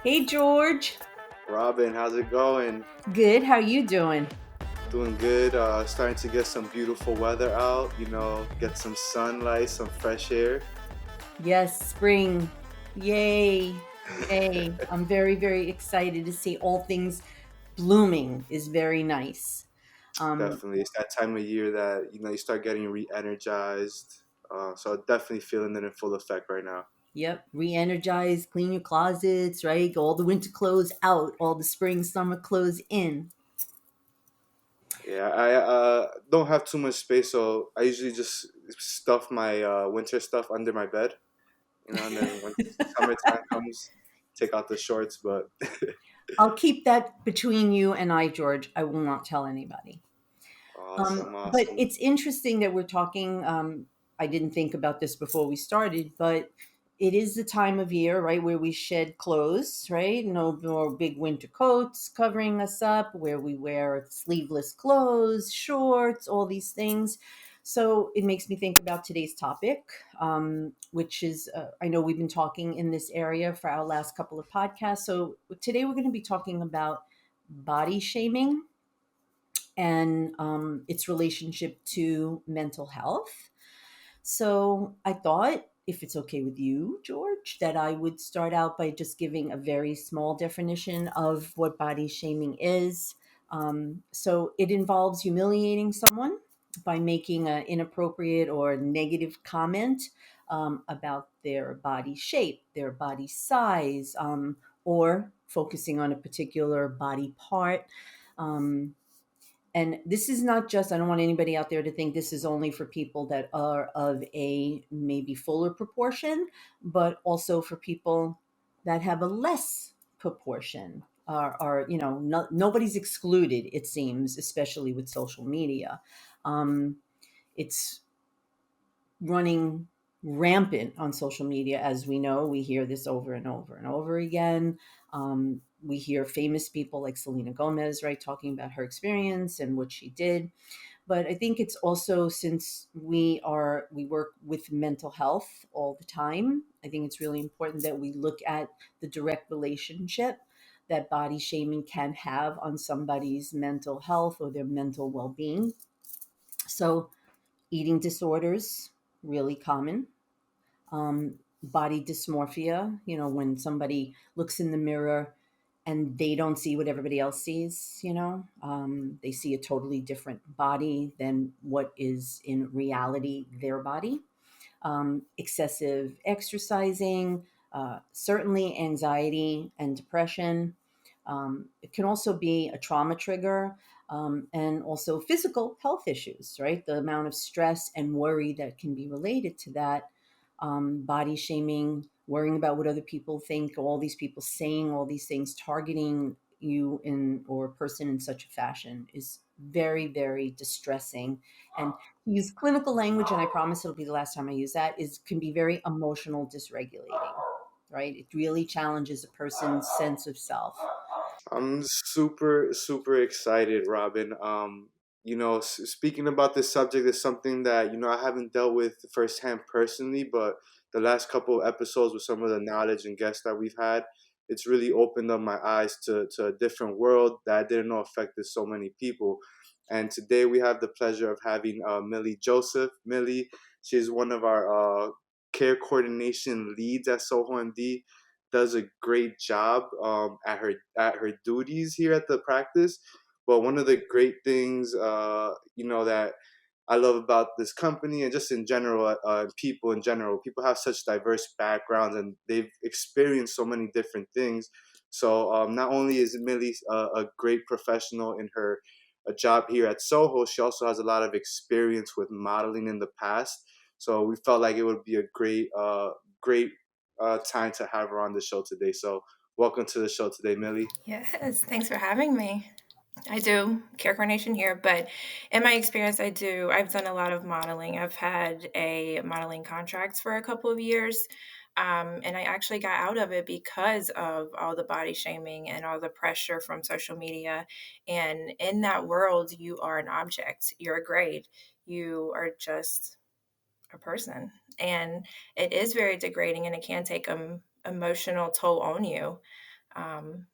Hey George, Robin, how's it going? good. How you doing? Doing good. Starting to get some beautiful weather out. Get some sunlight, some fresh air. Yes, spring. Yay. Yay. I'm very, very excited to see all things blooming is very nice. Um, Definitely, it's that time of year that you start getting re-energized. So definitely feeling it in full effect right now. yep, re-energize, clean your closets, right? All the winter clothes out, all the spring, summer clothes in. Yeah, I don't have too much space, so I usually just stuff my winter stuff under my bed. And then when summertime comes, take out the shorts. But I'll keep that between you and I, George. I will not tell anybody. awesome, But awesome. it's interesting that we're talking. I didn't think about this before we started, but it is the time of year, right, where we shed clothes, right? No more big winter coats covering us up, where we wear sleeveless clothes, shorts, all these things. So it makes me think about today's topic, which is I know we've been talking in this area for our last couple of podcasts. So today we're going to be talking about body shaming and its relationship to mental health. So I thought, if it's okay with you, George, that I would start out by just giving a very small definition of what body shaming is. So it involves humiliating someone by making an inappropriate or negative comment about their body shape, their body size, or focusing on a particular body part. Um, and this is not just, I don't want anybody out there to think this is only for people that are of a maybe fuller proportion, but also for people that have a less proportion. Are nobody's excluded, it seems, especially with social media. It's running rampant on social media, as we know. We hear this over and over and over again. We hear famous people like Selena Gomez, right, talking about her experience and what she did. But I think it's also, since we work with mental health all the time, I think it's really important that we look at the direct relationship that body shaming can have on somebody's mental health or their mental well-being. So eating disorders, really common. Body dysmorphia, when somebody looks in the mirror and they don't see what everybody else sees, they see a totally different body than what is in reality their body. Excessive exercising, certainly anxiety and depression. It can also be a trauma trigger, and also physical health issues, right? The amount of stress and worry that can be related to that. Body shaming, worrying about what other people think, all these people saying all these things, targeting you in or a person in such a fashion is very, very distressing. And use clinical language, and I promise it'll be the last time I use that, is can be very emotional dysregulating, right? It really challenges a person's sense of self. I'm super, super excited, Robin. Speaking about this subject is something that, I haven't dealt with firsthand personally, but the last couple of episodes with some of the knowledge and guests that we've had, it's really opened up my eyes to a different world that I didn't know affected so many people. And today we have the pleasure of having Millie Joseph. Millie, she's one of our care coordination leads at Soho MD, does a great job at her duties here at the practice. But one of the great things, that I love about this company and just in general, people in general, people have such diverse backgrounds and they've experienced so many different things. So not only is Millie a great professional in her a job here at Soho, she also has a lot of experience with modeling in the past. So we felt like it would be a great time to have her on the show today. So welcome to the show today, Millie. Yes, thanks for having me. I do care coordination here, but in my experience, I've done a lot of modeling. I've had a modeling contract for a couple of years. And I actually got out of it because of all the body shaming and all the pressure from social media. And in that world, you are an object, you're a grade, you are just a person. And it is very degrading and it can take an emotional toll on you. Um,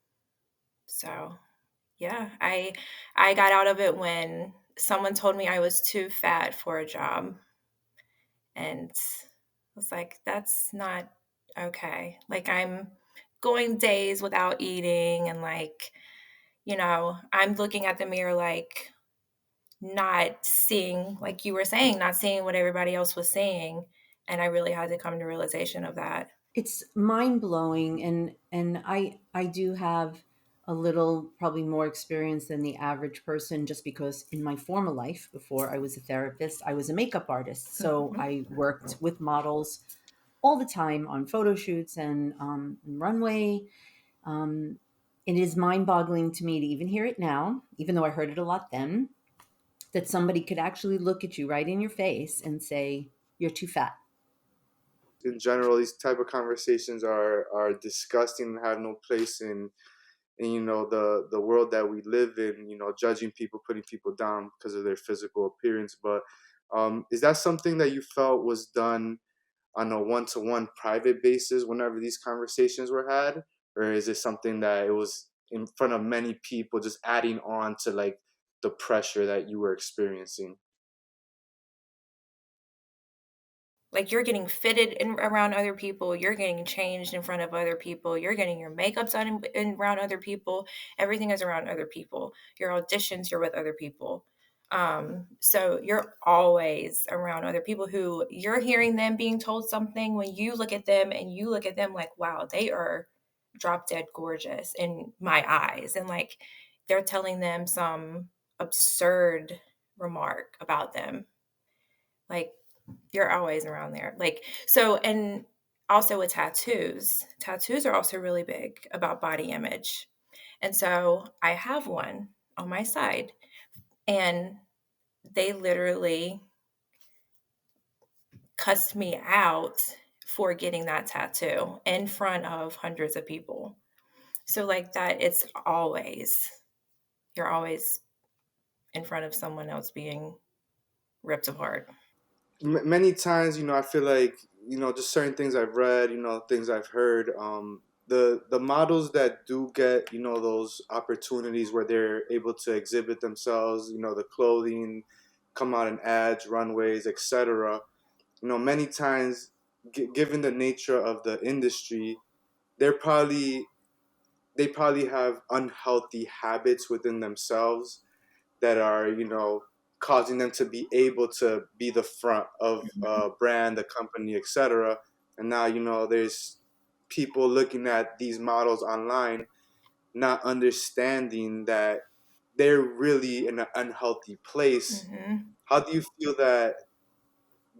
so yeah, I got out of it when someone told me I was too fat for a job, and I was like, that's not okay. Like I'm going days without eating, and like, I'm looking at the mirror like not seeing, like you were saying, not seeing what everybody else was saying. And I really had to come to realization of that. It's mind blowing, and I do have a little probably more experience than the average person, just because in my former life before I was a therapist, I was a makeup artist, so Mhm. I worked with models all the time on photo shoots and runway. um, it is mind boggling to me to even hear it now, even though I heard it a lot then, that somebody could actually look at you right in your face and say you're too fat. In general, these type of conversations are disgusting and have no place in the world that we live in. Judging people, putting people down because of their physical appearance. But is that something that you felt was done on a one-to-one private basis whenever these conversations were had, or is it something that it was in front of many people, just adding on to like the pressure that you were experiencing? Like you're getting fitted around other people, you're getting changed in front of other people, you're getting your makeup done around other people. Everything is around other people. Your auditions, you're with other people. So you're always around other people who you're hearing them being told something when you look at them and you look at them like, wow, they are drop dead gorgeous in my eyes. And like they're telling them some absurd remark about them. Like you're always around there. Like, so, and also with tattoos, tattoos are also really big about body image. And so I have one on my side, and they literally cussed me out for getting that tattoo in front of hundreds of people. So, like that, you're always in front of someone else being ripped apart. Many times, I feel like, just certain things I've read, things I've heard, the models that do get, those opportunities where they're able to exhibit themselves, the clothing, come out in ads, runways, etc. Many times, given the nature of the industry, they're probably they probably have unhealthy habits within themselves that are, causing them to be able to be the front of a brand, a company, etc. And now, there's people looking at these models online, not understanding that they're really in an unhealthy place. Hmm. How do you feel that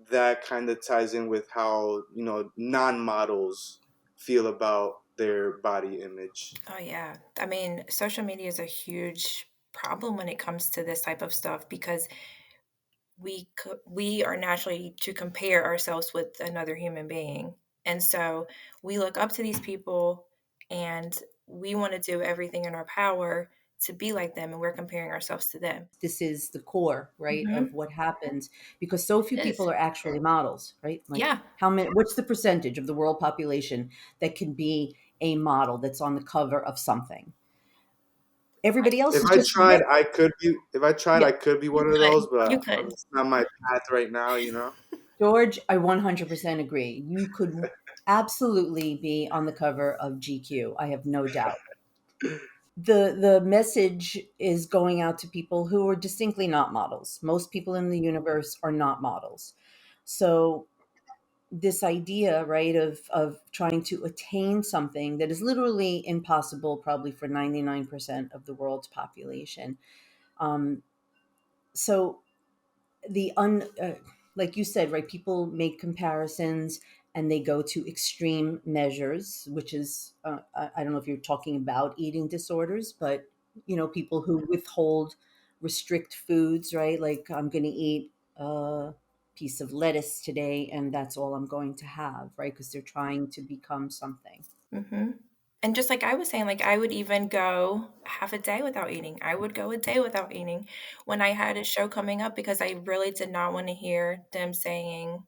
that kind of ties in with how, non-models feel about their body image? Oh, yeah. I mean, social media is a huge problem when it comes to this type of stuff because we are naturally to compare ourselves with another human being. And so we look up to these people and we want to do everything in our power to be like them, and we're comparing ourselves to them. This is the core, right, of Hmm. what happens, because so few It is. people are actually models, right? Like, Yeah. how many, what's the percentage of the world population that can be a model that's on the cover of something? Everybody else If is I just tried, I could be. If I tried, yeah. I could be You one of those, could. but You could. it's not my path right now. George, I 100% agree. You could absolutely be on the cover of GQ. I have no doubt. The message is going out to people who are distinctly not models. Most people in the universe are not models. So this idea, right, of trying to attain something that is literally impossible probably for 99% of the world's population. Um, so the like you said, right, people make comparisons and they go to extreme measures, which is I don't know if you're talking about eating disorders, but people who withhold, restrict foods, right, like I'm going to eat a piece of lettuce today and that's all I'm going to have, right, because they're trying to become something. Hmm. And just like I was saying, like I would even go half a day without eating. I would go a day without eating when I had a show coming up because I really did not want to hear them saying,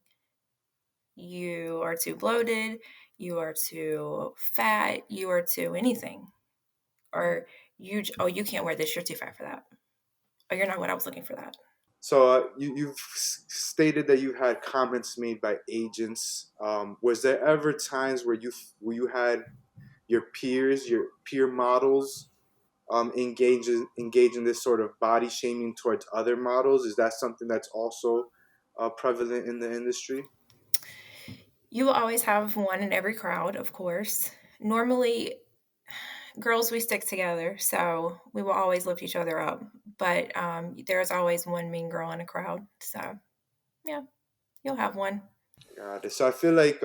you are too bloated, you are too fat, you are too anything, or you can't wear this, you're too fat for that, or you're not what I was looking for that. So you've stated that you had comments made by agents. Was there ever times where you had your peers, your peer models, engage in this sort of body shaming towards other models? Is that something that's also prevalent in the industry? You will always have one in every crowd, of course. Normally, girls, we stick together, so we will always lift each other up. But there's always one mean girl in a crowd. So, yeah, you'll have one. Got it. So I feel like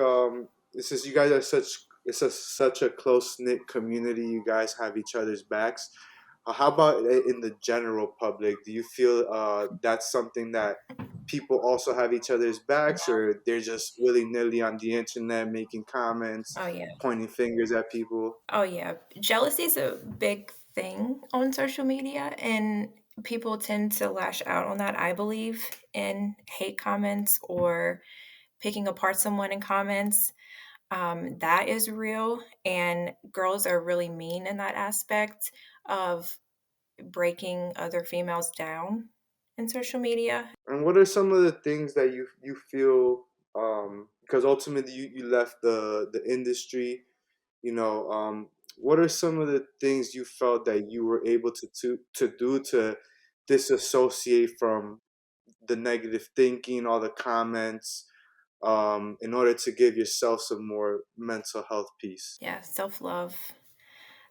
this is you guys are such a close knit community. You guys have each other's backs. How about in the general public? Do you feel that's something that people also have each other's backs, or they're just willy nilly on the internet making comments, Oh, yeah. pointing fingers at people? Oh, yeah. Jealousy is a big thing on social media, and people tend to lash out on that, I believe, in hate comments or picking apart someone in comments. That is real, and girls are really mean in that aspect of breaking other females down in social media. And what are some of the things that you feel because ultimately you left the industry, you know, what are some of the things you felt that you were able to do to disassociate from the negative thinking, all the comments, in order to give yourself some more mental health peace? Yeah, self-love.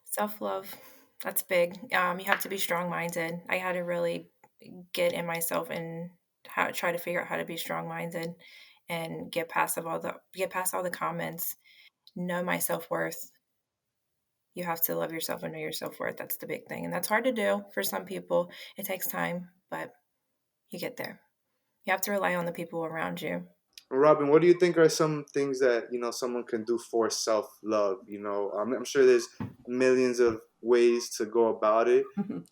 Self-love, that's big. You have to be strong-minded. I had to really get in myself and try to figure out how to be strong-minded and get past all the comments, know my self-worth. You have to love yourself and know your self-worth. That's the big thing. And that's hard to do for some people. It takes time, but you get there. You have to rely on the people around you. Robin, what do you think are some things that someone can do for self love? I'm sure there's millions of ways to go about it.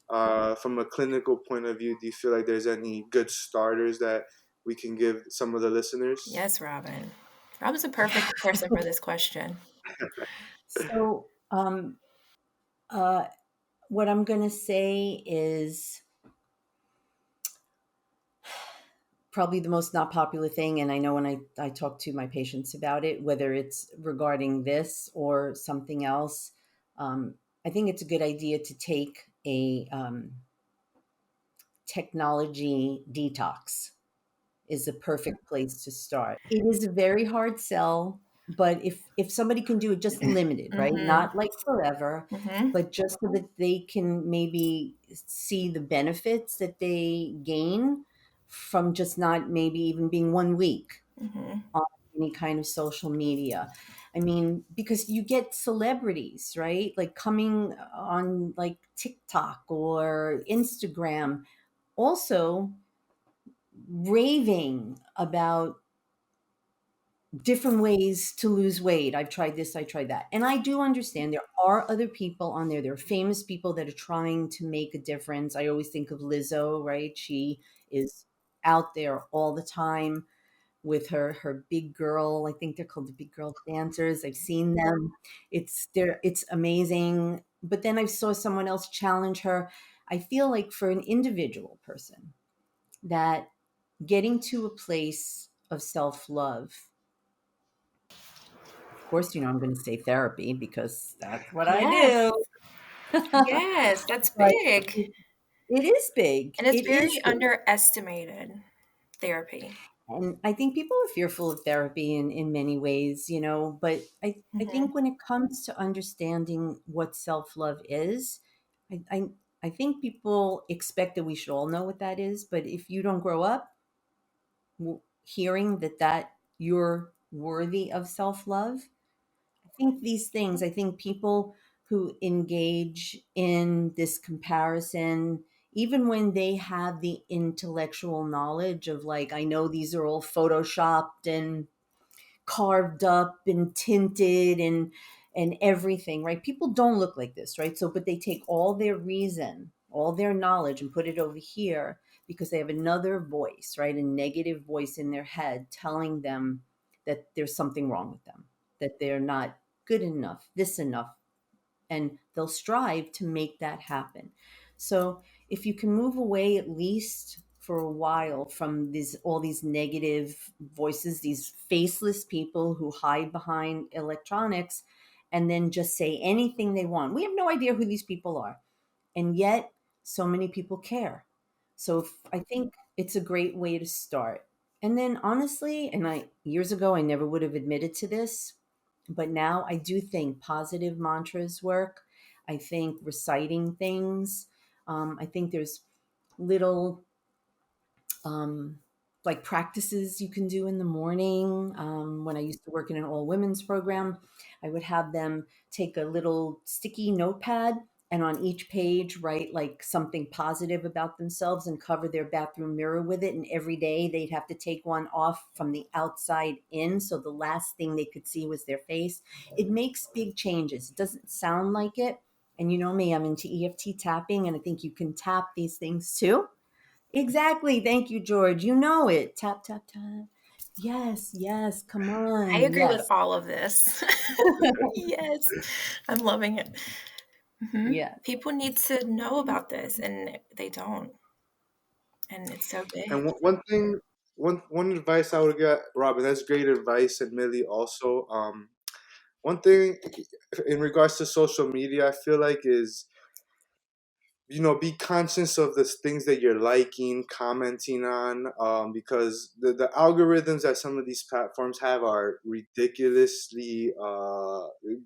From a clinical point of view, do you feel like there's any good starters that we can give some of the listeners? Yes, Robin. Robin's a perfect person for this question. So, uh, what I'm going to say is probably the most not popular thing. And I know when I talk to my patients about it, whether it's regarding this or something else, I think it's a good idea to take a technology detox is a perfect place to start. It is a very hard sell, but if somebody can do it just limited, right? Mhm. Not like forever, Mhm. but just so that they can maybe see the benefits that they gain from just not maybe even being 1 week Mhm. on any kind of social media. I mean, because you get celebrities, right? Like coming on like TikTok or Instagram, also raving about different ways to lose weight. I've tried this, I tried that. And I do understand there are other people on there. There are famous people that are trying to make a difference. I always think of Lizzo, right? She is out there all the time with her big girl. I think they're called the big girl dancers. I've seen them. It's amazing. But then I saw someone else challenge her. I feel like for an individual person that getting to a place of self-love, of course, I'm going to say therapy because that's what I Yes. do. Yes, that's But big, it is big. and it's It is very big. underestimated, therapy. And I think people are fearful of therapy in many ways, but I Mhm. think when it comes to understanding what self-love is, I, I, I think people expect that we should all know what that is. But if you don't grow up hearing that you're worthy of self-love, I think people who engage in this comparison, even when they have the intellectual knowledge of like, I know these are all photoshopped and carved up and tinted and everything, right? People don't look like this, right? So, but they take all their reason, all their knowledge and put it over here because they have another voice, right? A negative voice in their head telling them that there's something wrong with them. that they're not good enough, this enough, and they'll strive to make that happen. So if you can move away at least for a while from these all these negative voices, these faceless people who hide behind electronics and then just say anything they want. We have no idea who these people are. And yet so many people care. So I think it's a great way to start. And then honestly, and I years ago I never would have admitted to this, but now I do think positive mantras work. I think reciting things. I think there's little um, like practices you can do in the morning. When I used to work in an all women's program, I would have them take a little sticky notepad and on each page write like something positive about themselves and cover their bathroom mirror with it. And every day they'd have to take one off from the outside in. So the last thing they could see was their face. It makes big changes. It doesn't sound like it. And you know me, I'm into EFT tapping, and I think you can tap these things too. Exactly. Thank you, George. You know it. Tap, tap, tap. Yes, yes. Come I on. agree with Yes. all of this. Yes, I'm loving it. Yeah. People need to know about this, and they don't. And it's so big. And one thing, one advice I would get, Robin, that's great advice, and Millie also. One thing in regards to social media, I feel like is, be conscious of the things that you're liking, commenting on, because the algorithms that some of these platforms have are ridiculously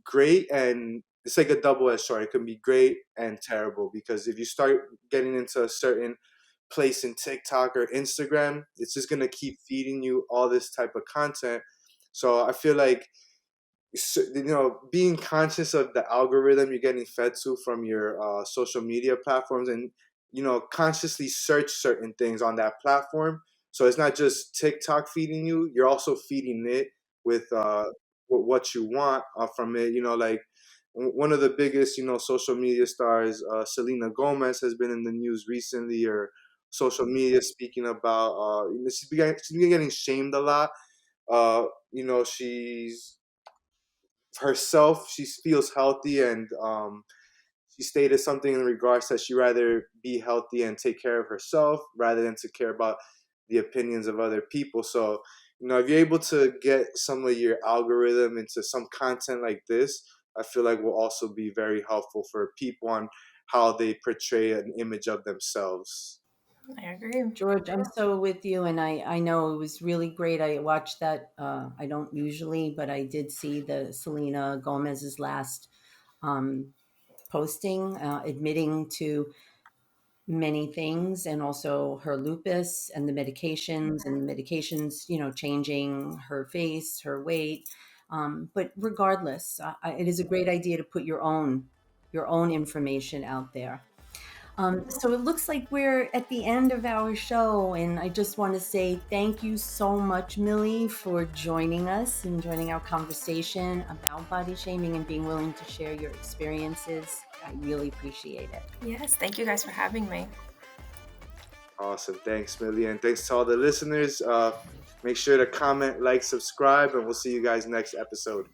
great, and it's like a double-edged sword. It can be great and terrible, because if you start getting into a certain place in TikTok or Instagram, it's just gonna keep feeding you all this type of content. So I feel like, being conscious of the algorithm you're getting fed to from your social media platforms, and consciously search certain things on that platform, so it's not just TikTok feeding you, you're also feeding it with what you want from it. Like one of the biggest social media stars, Selena Gomez, has been in the news recently, or social media speaking about, she's been getting shamed a lot. She's herself, she feels healthy, and she stated something in regards that she rather be healthy and take care of herself rather than to care about the opinions of other people. So if you're able to get some of your algorithm into some content like this, I feel like will also be very helpful for people on how they portray an image of themselves. I agree. George, I'm so with you. And I know it was really great. I watched that. I don't usually, but I did see the Selena Gomez's last um, posting, admitting to many things and also her lupus and the medications, changing her face, her weight. But regardless, it is a great idea to put your own information out there. So it looks like we're at the end of our show, and I just want to say thank you so much, Millie, for joining us and joining our conversation about body shaming and being willing to share your experiences. I really appreciate it. Yes, thank you guys for having me. Awesome. Thanks, Millie. And thanks to all the listeners. Make sure to comment, like, subscribe, and we'll see you guys next episode.